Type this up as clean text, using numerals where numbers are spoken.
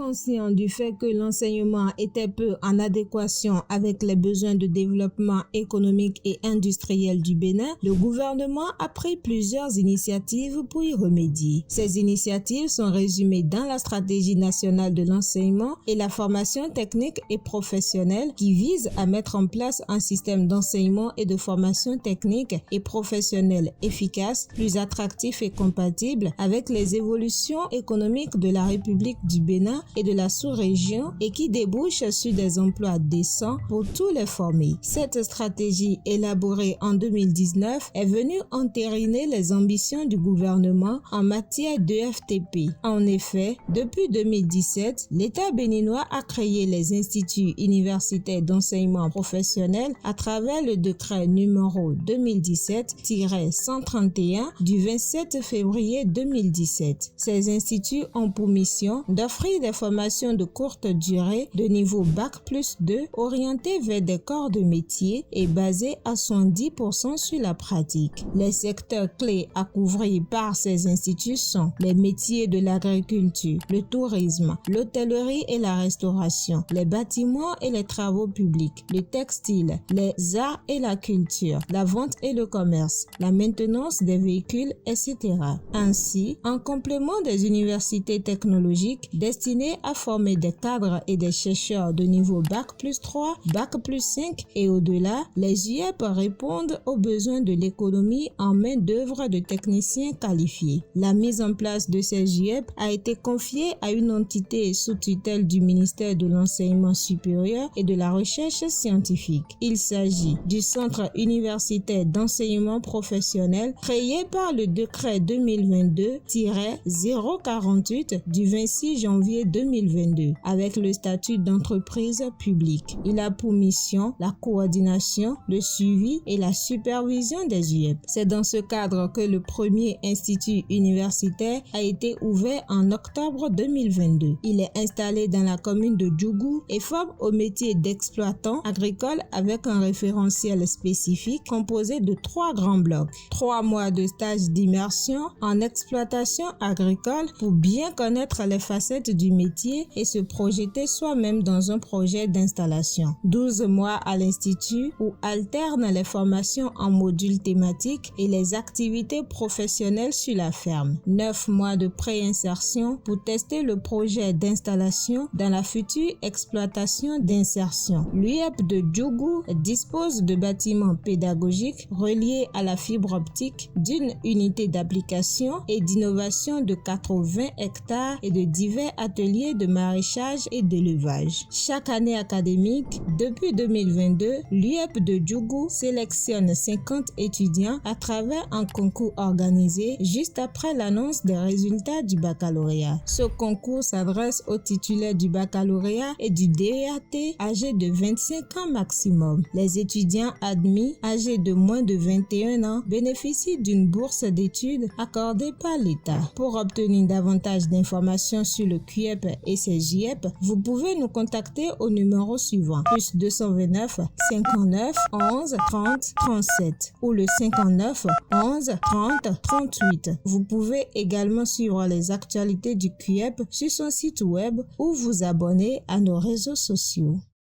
conscient du fait que l'enseignement était peu en adéquation avec les besoins de développement économique et industriel du Bénin, le gouvernement a pris plusieurs initiatives pour y remédier. Ces initiatives sont résumées dans la stratégie nationale de l'enseignement et la formation technique et professionnelle qui vise à mettre en place un système d'enseignement et de formation technique et professionnelle efficace, plus attractif et compatible avec les évolutions économiques de la République du Bénin et de la sous-région et qui débouche sur des emplois décents pour tous les formés. Cette stratégie élaborée en 2019 est venue entériner les ambitions du gouvernement en matière d'EFTP. En effet, depuis 2017, l'État béninois a créé les instituts universitaires d'enseignement professionnel à travers le décret numéro 2017-131 du 27 février 2017. Ces instituts ont pour mission d'offrir des formations de courte durée de niveau Bac+2 orientées vers des corps de métier et basées à 70% sur la pratique. Les secteurs clés à couvrir par ces instituts sont les métiers de l'agriculture, le tourisme, l'hôtellerie et la restauration, les bâtiments et les travaux publics, le textile, les arts et la culture, la vente et le commerce, la maintenance des véhicules, etc. Ainsi, en complément des universités technologiques destinées à former des cadres et des chercheurs de niveau Bac+3, Bac+5 et au-delà, les UEP répondent aux besoins de l'économie en main-d'œuvre de techniciens qualifiés. La mise en place de ces UEP a été confiée à une entité sous tutelle du ministère de l'Enseignement supérieur et de la Recherche scientifique. Il s'agit du Centre universitaire d'enseignement professionnel créé par le décret 2022-048 du 26 janvier 2022 avec le statut d'entreprise publique. Il a pour mission la coordination, le suivi et la supervision des UEP. C'est dans ce cadre que le premier institut universitaire a été ouvert en octobre 2022. Il est installé dans la commune de Djougou et forme au métier d'exploitant agricole avec un référentiel spécifique composé de 3 grands blocs. 3 mois de stage d'immersion en exploitation agricole pour bien connaître les facettes du métier et se projeter soi-même dans un projet d'installation. 12 mois à l'institut où alternent les formations en modules thématiques et les activités professionnelles sur la ferme. 9 mois de pré-insertion pour tester le projet d'installation dans la future exploitation d'insertion. L'UEP de Djougou dispose de bâtiments pédagogiques reliés à la fibre optique, d'une unité d'application et d'innovation de 80 hectares et de divers ateliers de maraîchage et d'élevage. Chaque année académique, depuis 2022, l'UEP de Djougou sélectionne 50 étudiants à travers un concours organisé juste après l'annonce des résultats du baccalauréat. Ce concours s'adresse aux titulaires du baccalauréat et du DEAT âgés de 25 ans maximum. Les étudiants admis âgés de moins de 21 ans bénéficient d'une bourse d'études accordée par l'État. Pour obtenir davantage d'informations sur le CUEP et ses JEP, vous pouvez nous contacter au numéro suivant +229 59 11 30 37 ou le 59 11 30 38. Vous pouvez également suivre les actualités du CUEP sur son site web ou vous abonner à nos réseaux sociaux.